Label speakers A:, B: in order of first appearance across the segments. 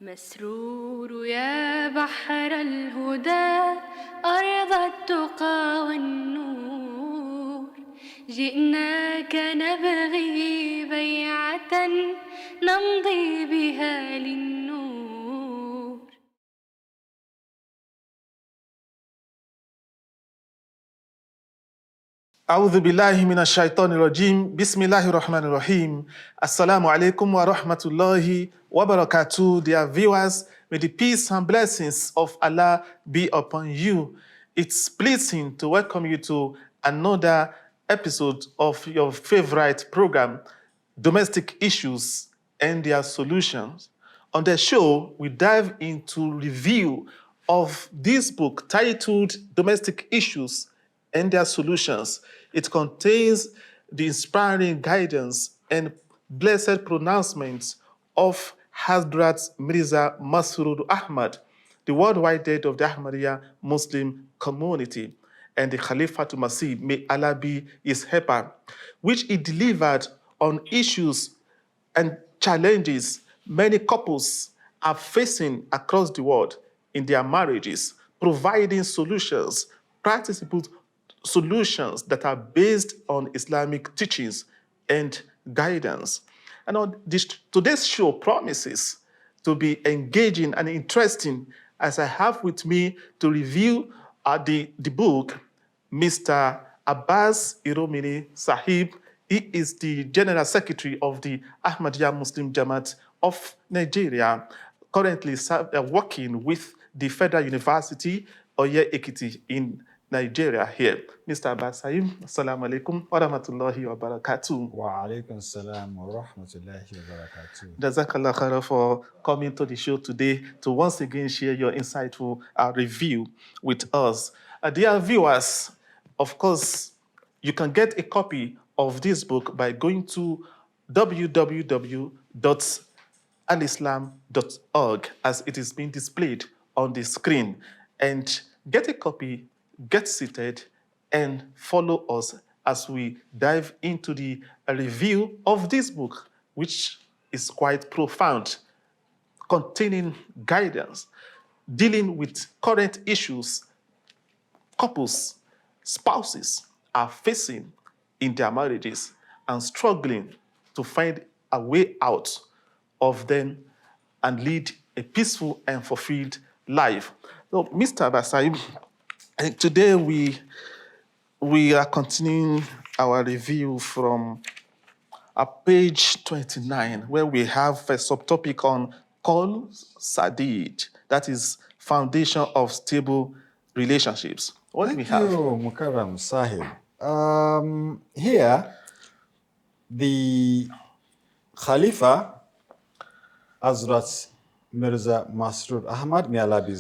A: مسرور يا بحر الهدى أرض التقى والنور جئناك نبغي بيعة نمضي بها للنور.
B: أعوذ بالله من الشيطان الرجيم بسم الله الرحمن الرحيم Assalamu alaikum wa rahmatullahi wa barakatuh. Dear viewers, may the peace and blessings of Allah be upon you. It's pleasing to welcome you to another episode of your favorite program, Domestic Issues and Their Solutions. On the show, we dive into review of this book titled Domestic Issues and Their Solutions. It contains the inspiring guidance and blessed pronouncements of Hazrat Mirza Masroor Ahmad, the worldwide head of the Ahmadiyya Muslim community, and the Khalifatul Masih, may Allah be his helper, which he delivered on issues and challenges many couples are facing across the world in their marriages, providing solutions, practicable solutions that are based on Islamic teachings and guidance. And on today's show promises to be engaging and interesting as I have with me to review the book, Mr. Abbas Iromini Sahib. He is the General Secretary of the Ahmadiyya Muslim Jamaat of Nigeria, currently working with the Federal University, Oye Ekiti in Nigeria here. Mr. Abbas Sahib, assalamu alaikum wa rahmatullahi wa barakatuh.
C: Wa alaikum salam wa rahmatullahi wa barakatuh.
B: Jazakallah khairan for coming to the show today to once again share your insightful review with us. Dear viewers, of course, you can get a copy of this book by going to www.alislam.org as it is being displayed on the screen. And get a copy, get seated, and follow us as we dive into the review of this book, which is quite profound, containing guidance, dealing with current issues couples, spouses are facing in their marriages and struggling to find a way out of them and lead a peaceful and fulfilled life. So, Mr. Abasaib, today we are continuing our review from page 29, where we have a subtopic on Qol Sadid, that is foundation of stable relationships. What do we have?
C: Thank you, Mukarram Sahib. Here, the Khalifa, Hazrat Mirza Masroor Ahmad, may Allah be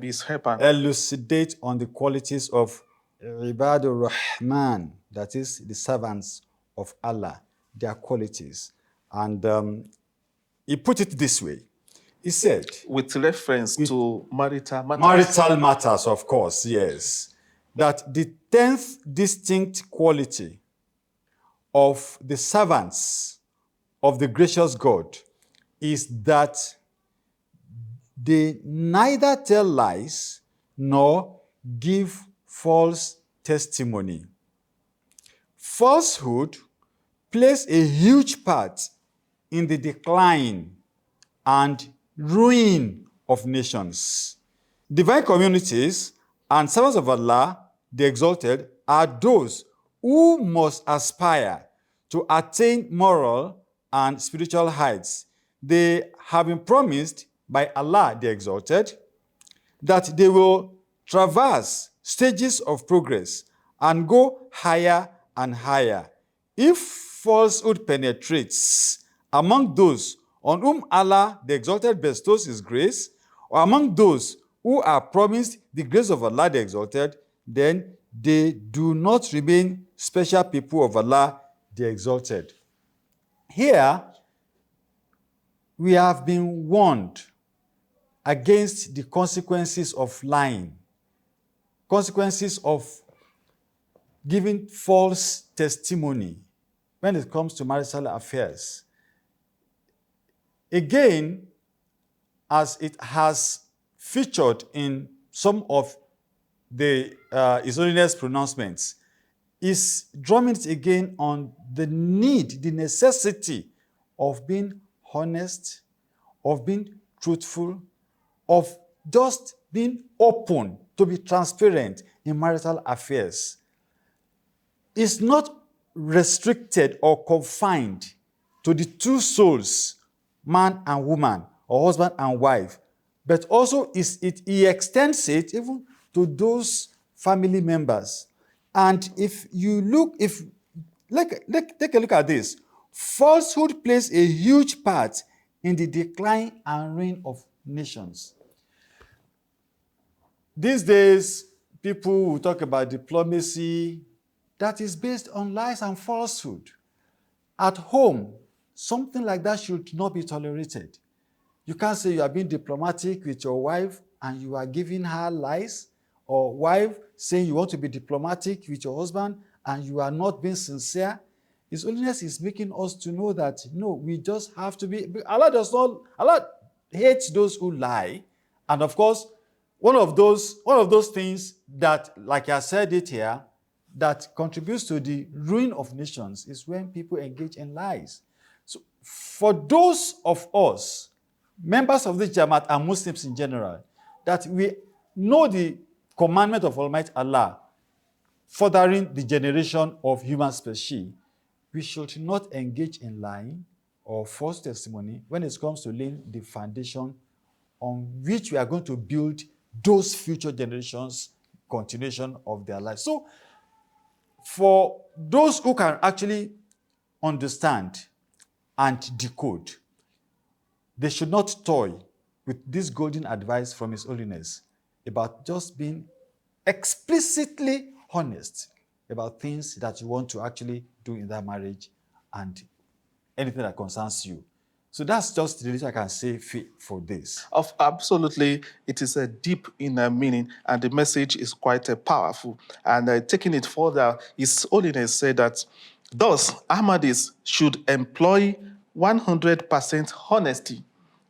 C: his helper, elucidate on the qualities of Ibadur Rahman, that is, the servants of Allah, their qualities. And he put it this way. He said,
B: with reference to marital matters.
C: Marital matters, of course, yes. That the 10th distinct quality of the servants of the gracious God is that they neither tell lies nor give false testimony. Falsehood plays a huge part in the decline and ruin of nations. Divine communities and servants of Allah, the Exalted, are those who must aspire to attain moral and spiritual heights. They have been promised by Allah, the Exalted, that they will traverse stages of progress and go higher and higher. If falsehood penetrates among those on whom Allah, the Exalted, bestows His grace, or among those who are promised the grace of Allah, the Exalted, then they do not remain special people of Allah, the Exalted. Here, we have been warned against the consequences of lying, consequences of giving false testimony when it comes to marital affairs. Again, as it has featured in some of the His Holiness pronouncements, is drumming it again on the need, the necessity of being honest, of being truthful, of just being open, to be transparent in marital affairs. It's not restricted or confined to the two souls, man and woman, or husband and wife, but also he extends it even to those family members. And if you look, take a look at this, falsehood plays a huge part in the decline and ruin of nations. These days, people will talk about diplomacy that is based on lies and falsehood. At home, something like that should not be tolerated. You can't say you are being diplomatic with your wife and you are giving her lies, or wife saying you want to be diplomatic with your husband and you are not being sincere. His Holiness is making us to know that, no, we just have to be, Allah hates those who lie. And of course, one of those things that, like I said it here, that contributes to the ruin of nations is when people engage in lies. So for those of us, members of the Jamaat and Muslims in general, that we know the commandment of Almighty Allah, furthering the generation of human species, we should not engage in lying or false testimony when it comes to laying the foundation on which we are going to build those future generations' continuation of their lives. So, for those who can actually understand and decode, they should not toy with this golden advice from His Holiness about just being explicitly honest about things that you want to actually do in that marriage and anything that concerns you. So that's just the little I can say for this.
B: Absolutely, it is a deep inner meaning, and the message is quite powerful. And taking it further, His Holiness said that thus Ahmadis should employ 100% honesty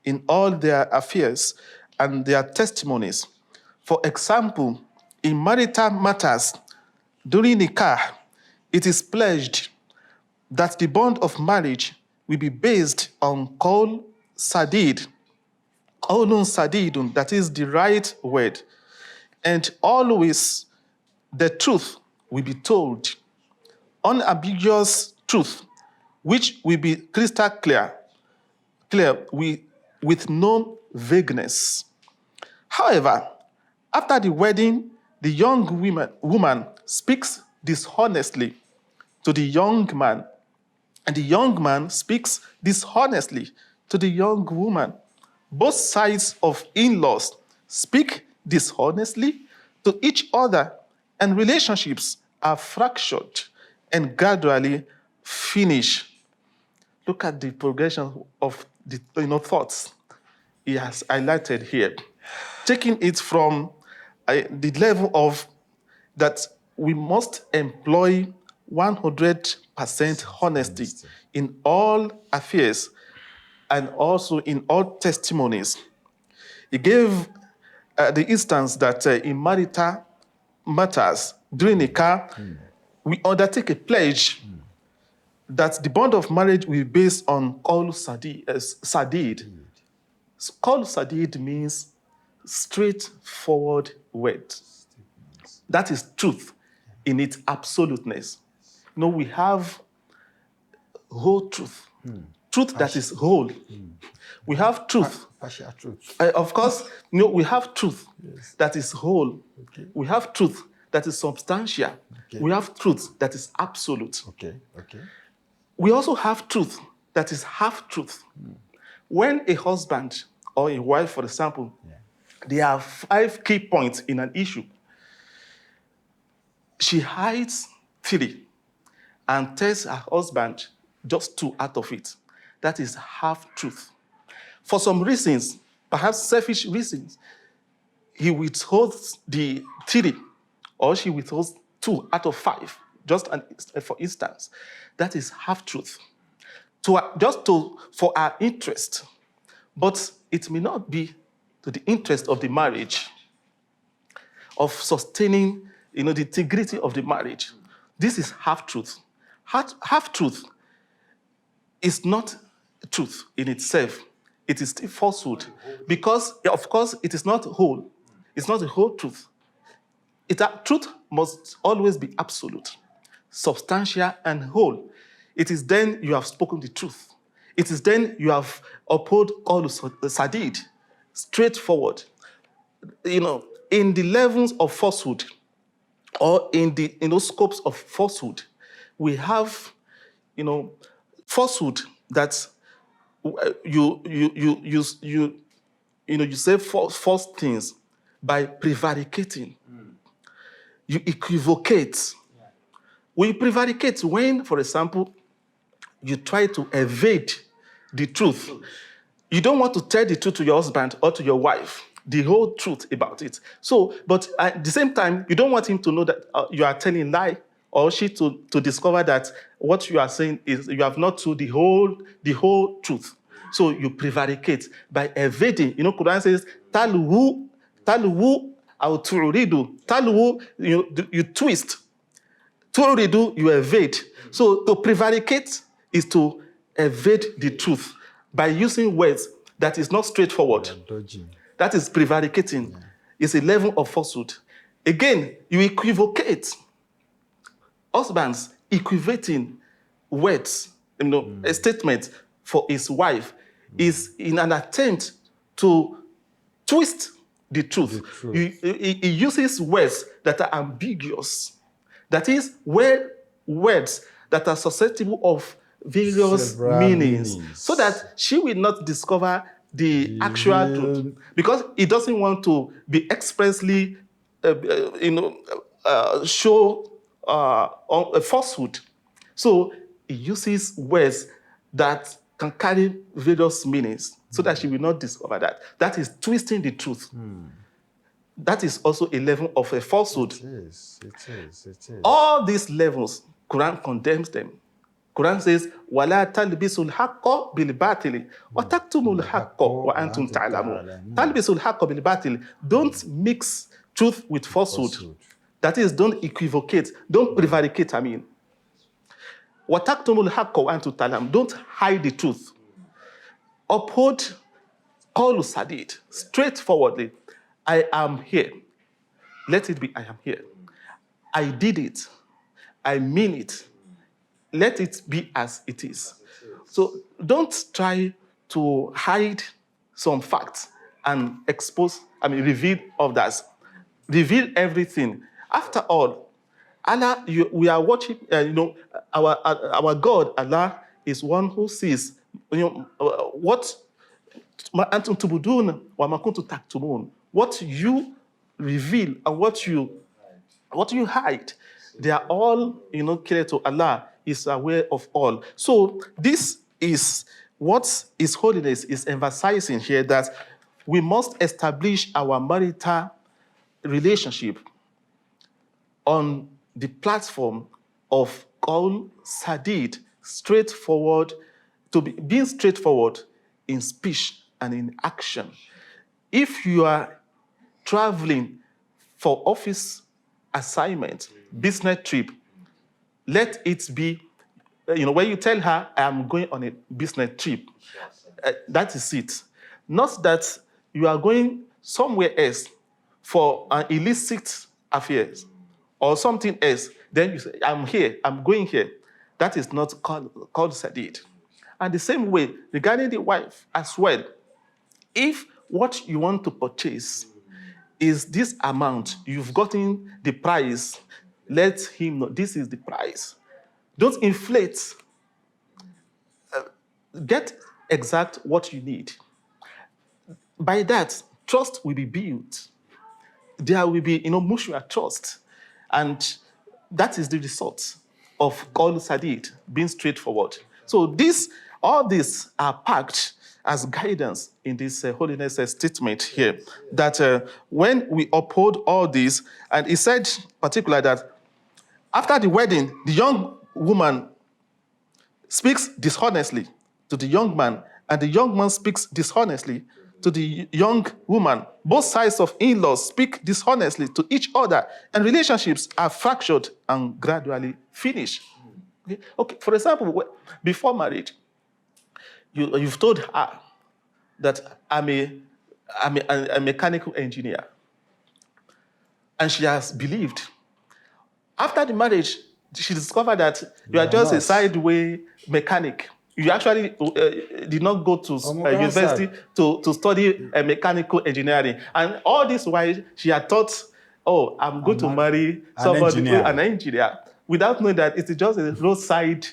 B: in all their affairs and their testimonies. For example, in marital matters, during nikah, it is pledged that the bond of marriage will be based on qawl sadid, qawlun sadidun, that is the right word, and always the truth will be told, unambiguous truth, which will be crystal clear with no vagueness. However, after the wedding, the young woman speaks dishonestly to the young man, and the young man speaks dishonestly to the young woman. Both sides of in-laws speak dishonestly to each other, and relationships are fractured and gradually finish. Look at the progression of the thoughts he has highlighted here, taking it from the level of that we must employ 100% honesty in all affairs and also in all testimonies. He gave the instance that in marital matters, during nikah, we undertake a pledge that the bond of marriage will be based on qawl sadid. Qawl sadid means straightforward word. That is truth in its absoluteness. We have whole truth. Truth that is whole. We have truth.
C: Partial truth.
B: Of course, we have truth that is whole.
C: Okay.
B: We have truth that is substantial.
C: Okay.
B: We have truth that is absolute.
C: Okay.
B: We also have truth that is half truth. When a husband or a wife, for example, there are 5 key points in an issue, she hides 3 and tells her husband just 2 out of it. That is half truth. For some reasons, perhaps selfish reasons, he withholds the 3 or she withholds 2 out of 5, just for instance. That is half truth. For our interest. but it may not be to the interest of the marriage, of sustaining, the integrity of the marriage. This is half-truth. Half-truth is not truth in itself. It is still falsehood. Because, of course, it is not whole. It's not a whole truth. Truth must always be absolute, substantial, and whole. It is then you have spoken the truth. It is then you have upheld all sadid, straightforward. In the levels of falsehood, or in the scopes of falsehood, we have, falsehood that you say false things by prevaricating. You equivocate. We prevaricate when, for example, you try to evade the truth. You don't want to tell the truth to your husband or to your wife, the whole truth about it. So, but at the same time, you don't want him to know that you are telling a lie, or she to discover that what you are saying is you have not told the whole truth. So you prevaricate by evading. Quran says, "Taluhu aw tu'ridu." Taluhu, you twist. Tu'ridu, you evade. So to prevaricate is to evade the truth by using words that is not straightforward. That is prevaricating. Yeah. It's a level of falsehood. Again, you equivocate. Husbands equivocating words, a statement for his wife is in an attempt to twist the truth. He uses words that are ambiguous. That is, words that are susceptible of various meanings, so that she will not discover the actual truth, because he doesn't want to be expressly, show a falsehood. So he uses words that can carry various meanings, so that she will not discover that. That is twisting the truth. That is also a level of a falsehood.
C: It is.
B: All these levels, Quran condemns them. Quran says, وَلَا تَلْبِسُوا الْحَقَّ بِالْبَاطِلِ وَتَكْتُمُوا الْحَقَّ وَأَنْتُمْ تَعْلَمُونَ. تَلْبِسُوا الْحَقَّ بِالْبَاطِلِ. Don't mix truth with falsehood. That is, don't equivocate. Don't prevaricate, وَتَكْتُمُوا الْحَقَّ وَأَنْتُمْ تَعْلَمُونَ. Don't hide the truth. Uphold qawl sadid, straightforwardly. I am here. Let it be, I am here. I did it. I mean it. Let it be as it is. So don't try to hide some facts and reveal others. Reveal everything. After all, Allah, we are watching, our God, Allah, is one who sees, what what you reveal and what you hide. They are all, clear to Allah. Is aware of all. So this is what His Holiness is emphasizing here, that we must establish our marital relationship on the platform of qawl sadid, straightforward, being straightforward in speech and in action. If you are traveling for office assignment, business trip, let it be, when you tell her, I am going on a business trip, that is it. Not that you are going somewhere else for an illicit affairs or something else. Then you say, I'm here, I'm going here. That is not called sadid. And the same way, regarding the wife as well, if what you want to purchase is this amount, you've gotten the price, let him know this is the price. Don't inflate. Get exact what you need. By that, trust will be built. There will be, mutual trust. And that is the result of qawl sadid, being straightforward. So all these are packed as guidance in this Holiness statement here. That when we uphold all this, and he said particularly that after the wedding, the young woman speaks dishonestly to the young man and the young man speaks dishonestly to the young woman. Both sides of in-laws speak dishonestly to each other, and relationships are fractured and gradually finish. Okay. For example, before marriage, you've told her that I'm a mechanical engineer, and she has believed. After the marriage, she discovered that you are just a sideway mechanic. You actually did not go to university to study mechanical engineering. And all this while, she had thought, oh, I'm going to marry somebody, an engineer, without knowing that it's just a roadside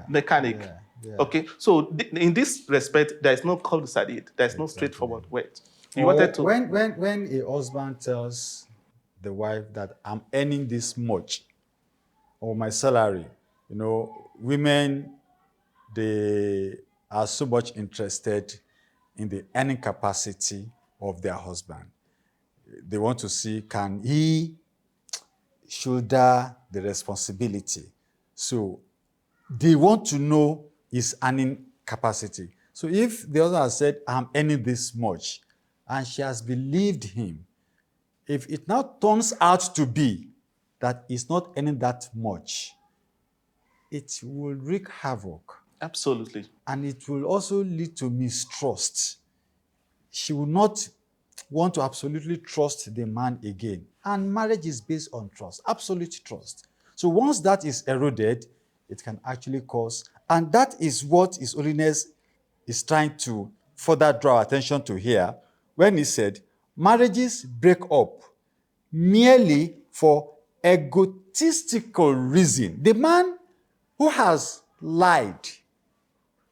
B: mechanic. Yeah. Okay, so in this respect, there is no cul-de-sac, there is no straightforward way.
C: You wanted to... When a husband tells the wife that I'm earning this much, or my salary, women, they are so much interested in the earning capacity of their husband. They want to see, can he shoulder the responsibility? So they want to know his earning capacity. So if the husband has said, I'm earning this much, and she has believed him, if it now turns out to be that he's not earning that much, it will wreak havoc.
B: Absolutely.
C: And it will also lead to mistrust. She will not want to absolutely trust the man again. And marriage is based on trust, absolute trust. So once that is eroded, it can actually cause, and that is what His Holiness is trying to further draw attention to here, when he said, marriages break up merely for egotistical reason. The man who has lied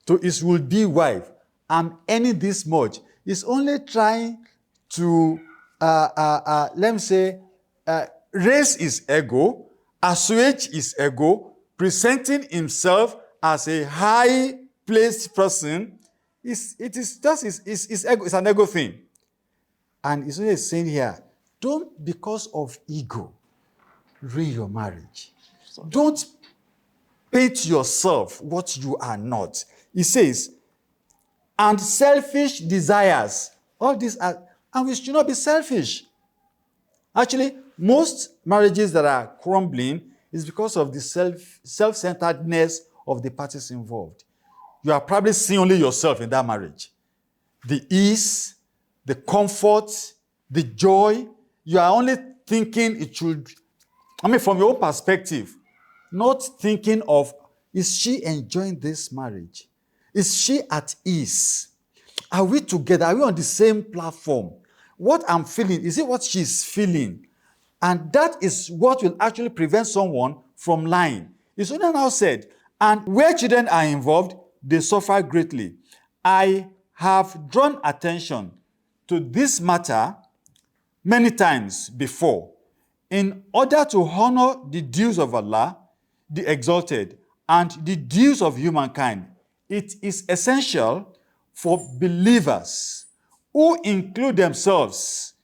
C: to his would-be wife, I'm earning this much, is only trying to, let me say, raise his ego, assuage his ego, presenting himself as a high-placed person. It is just his ego. It's an ego thing. And it's only saying here, don't, because of ego, ruin your marriage. Don't paint yourself what you are not. He says, and selfish desires. All these are, and we should not be selfish. Actually, most marriages that are crumbling is because of the self-centeredness of the parties involved. You are probably seeing only yourself in that marriage. The ease, the comfort, the joy. You are only thinking it should, from your own perspective, not thinking of, is she enjoying this marriage? Is she at ease? Are we together? Are we on the same platform? What I'm feeling, is it what she's feeling? And that is what will actually prevent someone from lying. It's only now said, and where children are involved, they suffer greatly. I have drawn attention to this matter many times before, in order to honor the dues of Allah, the exalted, and the dues of humankind. It is essential for believers who include themselves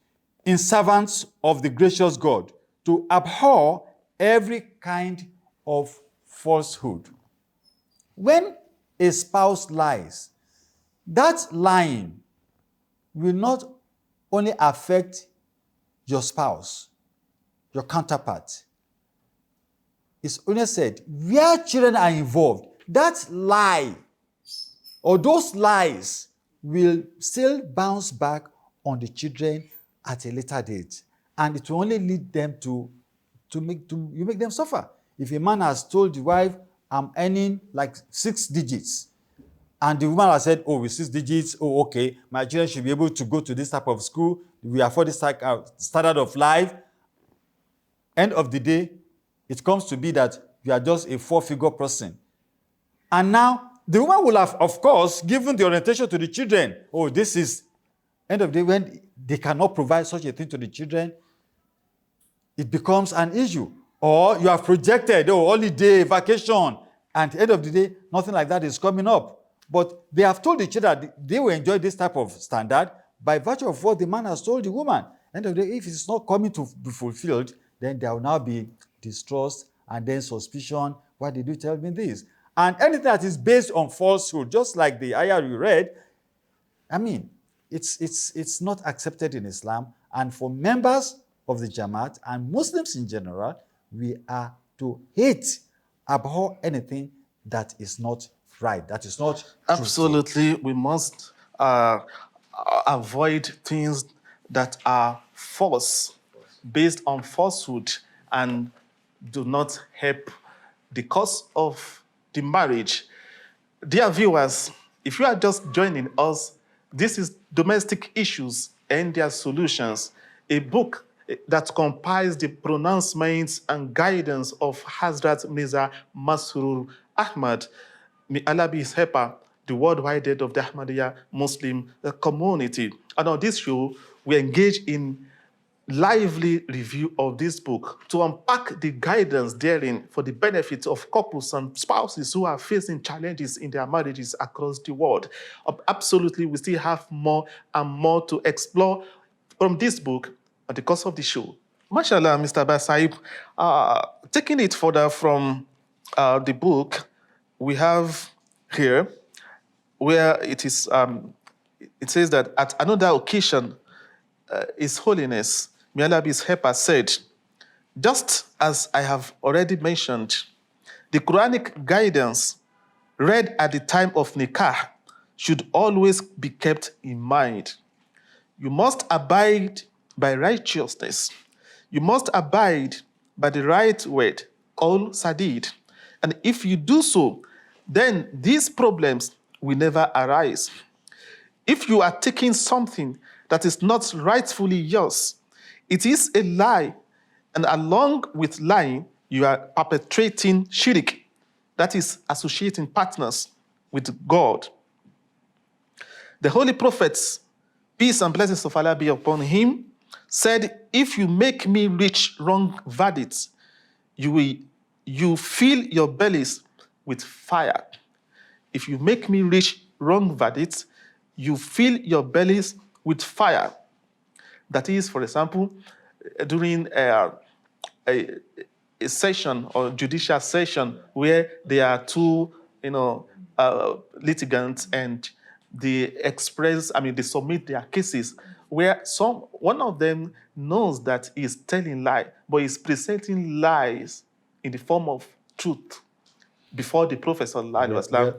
C: in servants of the gracious God to abhor every kind of falsehood. When a spouse lies, that lying will not only affect your spouse, your counterpart. It's only said, where children are involved, that lie or those lies will still bounce back on the children at a later date. And it will only lead them to make them suffer. If a man has told the wife, I'm earning like 6 digits, and the woman has said, oh, with 6 digits, oh, okay, my children should be able to go to this type of school, we afford this standard of life. End of the day, it comes to be that you are just a 4-figure person. And now, the woman will have, of course, given the orientation to the children. Oh, this is, end of the day, when they cannot provide such a thing to the children, it becomes an issue. Or you have projected, oh, holiday, vacation, and at the end of the day, nothing like that is coming up. But they have told the children that they will enjoy this type of standard by virtue of what the man has told the woman. End of the day, if it's not coming to be fulfilled, then there will now be distrust and then suspicion. Why did you tell me this? And anything that is based on falsehood, just like the ayah we read, I mean, it's not accepted in Islam. And for members of the Jamaat and Muslims in general, we are to hate, abhor anything that is not right, that is not truthful.
B: Absolutely, we must avoid things that are false, based on falsehood, and do not help the cause of the marriage. Dear viewers, if you are just joining us, this is Domestic Issues and Their Solutions, a book that compiles the pronouncements and guidance of Hazrat Mirza Masroor Ahmad. May Allah be his helper, the worldwide head of the Ahmadiyya Muslim community. And on this show, we engage in lively review of this book to unpack the guidance therein for the benefit of couples and spouses who are facing challenges in their marriages across the world. Absolutely, we still have more and more to explore from this book at the course of the show. Mashallah, Mr. Basaib, taking it further from the book, we have here where it says that at another occasion, His Holiness, may Allah be his helper, said, just as I have already mentioned, the Quranic guidance read at the time of nikah should always be kept in mind. You must abide by righteousness. You must abide by the right word, qawl sadid. And if you do so, then these problems will never arise. If you are taking something that is not rightfully yours, it is a lie, and along with lying, you are perpetrating shirk, that is associating partners with God. The Holy Prophets, peace and blessings of Allah be upon him, said, if you make me reach wrong verdicts, you fill your bellies with fire. If you make me reach wrong verdicts, you fill your bellies with fire. That is, for example, during a session or judicial session where there are two, litigants and they submit their cases, where one of them knows that he's telling lie, but he's presenting lies in the form of truth before the Prophet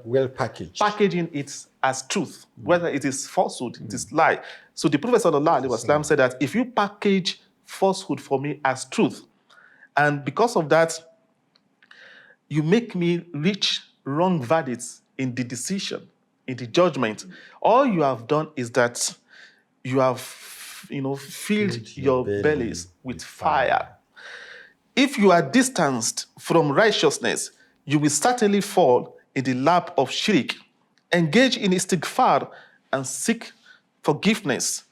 C: well packaged,
B: packaging it as truth, whether it is falsehood, it is lie. So the Prophet said that if you package falsehood for me as truth, and because of that, you make me reach wrong verdicts in the decision, in the judgment, all you have done is that you have, filled your bellies with fire. If you are distanced from righteousness, you will certainly fall in the lap of shirk. Engage in istighfar and seek forgiveness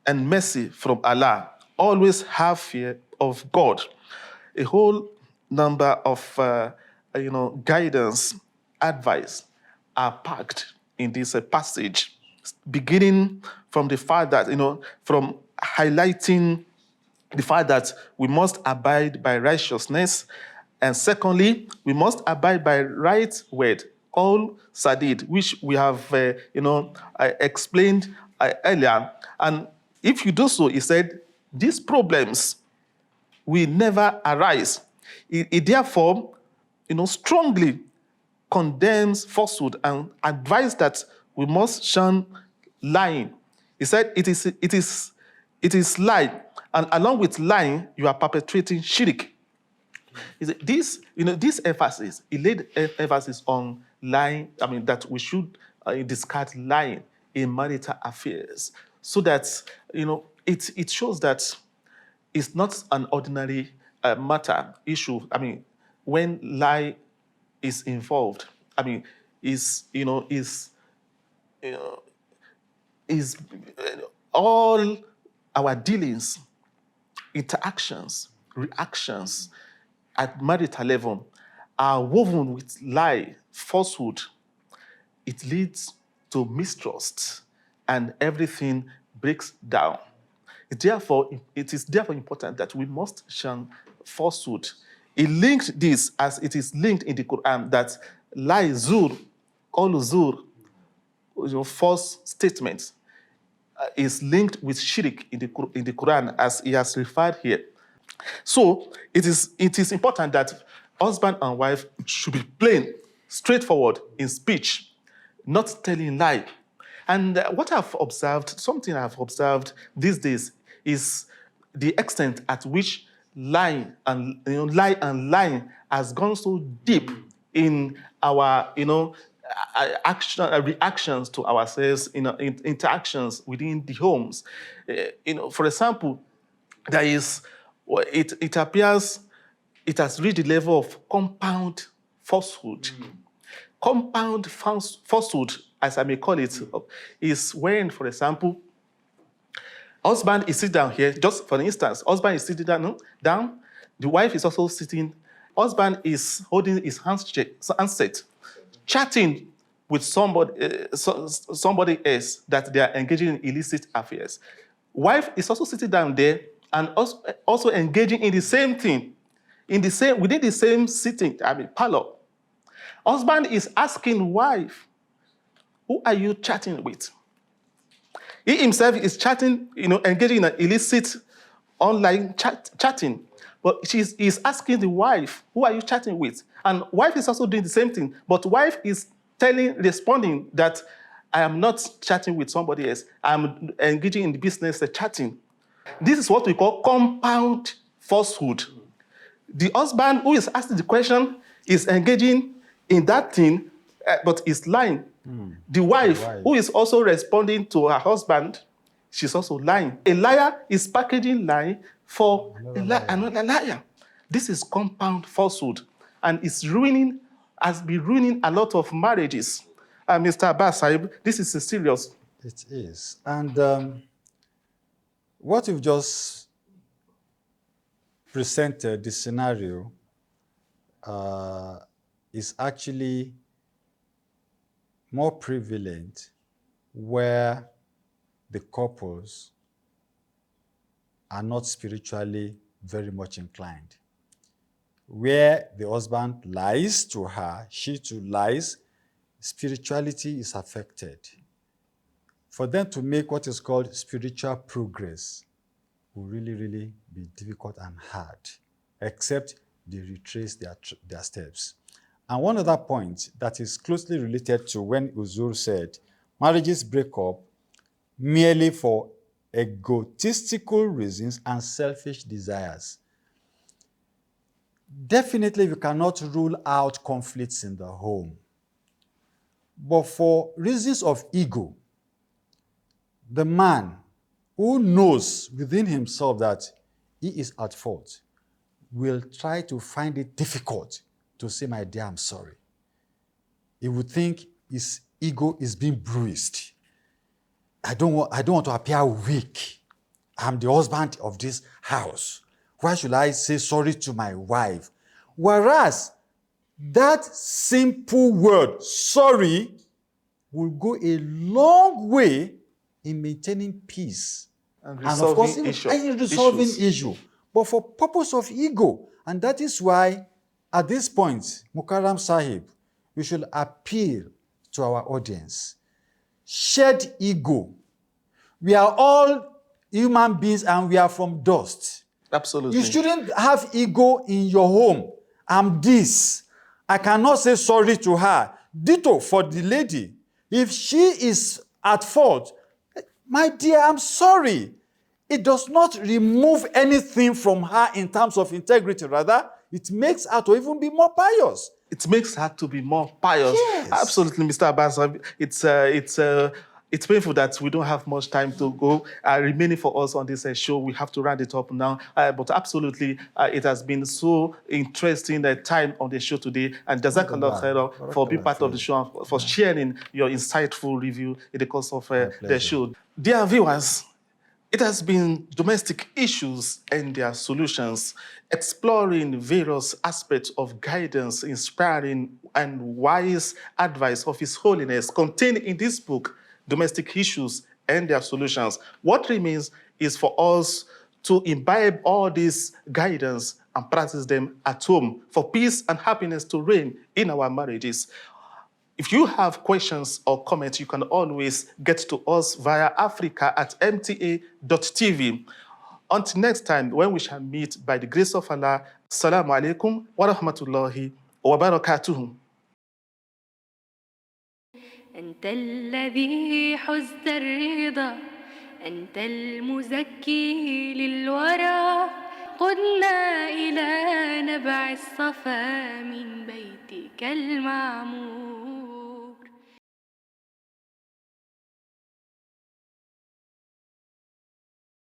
B: and mercy from Allah. Always have fear of God. A whole number of guidance, advice are packed in this passage, beginning from the fact that, from highlighting the fact that we must abide by righteousness. And secondly, we must abide by right word, qawl sadid, which we have, explained earlier. And if you do so, he said, these problems will never arise. It therefore, strongly condemns falsehood and advised that we must shun lying. He said, it is lie, and along with lying, you are perpetrating shirk. This emphasis, he laid emphasis on lying, that we should discard lying in marital affairs, so that, it shows that it's not an ordinary issue. When lie is involved, is all our dealings, interactions, reactions at marital level are woven with lie, falsehood. It leads to mistrust, and everything breaks down. It is therefore important that we must shun falsehood He linked this as it is linked in the Quran that lie zur, all zur, false statements, is linked with shirk in the Quran as he has referred here. So it is important that husband and wife should be plain, straightforward in speech, not telling lie. And something I've observed these days is the extent at which lie and lying has gone so deep in our reactions to ourselves, in interactions within the homes. For example, there is, it appears it has reached the level of compound falsehood. Compound falsehood, as I may call it, is when, for example, husband is sitting down here, just for instance, husband is sitting down, the wife is also sitting, husband is holding his handset, chatting with somebody else that they are engaging in illicit affairs. Wife is also sitting down there and also engaging in the same thing, within the same sitting, parlor. Husband is asking wife, who are you chatting with? He himself is chatting, engaging in an illicit online chatting. But he's asking the wife, who are you chatting with? And wife is also doing the same thing. But wife is responding that I am not chatting with somebody else. I'm engaging in the business chatting. This is what we call compound falsehood. The husband who is asking the question is engaging in that thing, but is lying. The wife who is also responding to her husband, she's also lying. A liar is packaging lie for another liar. This is compound falsehood, and has been ruining a lot of marriages. Mr. Abbas Sahib, this is serious.
C: It is. And what you've just presented, the scenario, is actually more prevalent where the couples are not spiritually very much inclined. Where the husband lies to her, she too lies, spirituality is affected. For them to make what is called spiritual progress will really, really be difficult and hard, except they retrace their steps. And one other point that is closely related to when Uzur said, marriages break up merely for egotistical reasons and selfish desires. Definitely, we cannot rule out conflicts in the home. But for reasons of ego, the man who knows within himself that he is at fault will try to find it difficult to say, my dear, I'm sorry. He would think his ego is being bruised. I don't want to appear weak. I'm the husband of this house. Why should I say sorry to my wife? Whereas that simple word, sorry, will go a long way in maintaining peace.
B: And
C: of course, resolving
B: issues.
C: issue. But for purpose of ego. And that is why, at this point, Mukarram Sahib, we should appeal to our audience. Shed ego. We are all human beings and we are from dust.
B: Absolutely.
C: You shouldn't have ego in your home. I'm this. I cannot say sorry to her. Ditto for the lady. If she is at fault, my dear, I'm sorry. It does not remove anything from her in terms of integrity. Rather, it makes her to even be more pious.
B: It makes her to be more pious.
C: Yes.
B: Absolutely, Mr. Abbas. It's painful that we don't have much time to go. Remaining for us on this show, we have to round it up now. But absolutely, it has been so interesting time on the show today. And Jazakallah khairan for being part of the show and for sharing your insightful review in the course of the show. Dear viewers, it has been domestic issues and their solutions, exploring various aspects of guidance, inspiring and wise advice of His Holiness contained in this book, Domestic Issues and Their Solutions. What remains is for us to imbibe all this guidance and practice them at home for peace and happiness to reign in our marriages. If you have questions or comments, you can always get to us via africa@mta.tv. Until next time, when we shall meet by the grace of Allah, Assalamu alaikum wa rahmatullahi wa barakatuhu.
A: أنت الذي حزت الرضا أنت المزكي للورى قدنا إلى نبع الصفا من بيتك المعمور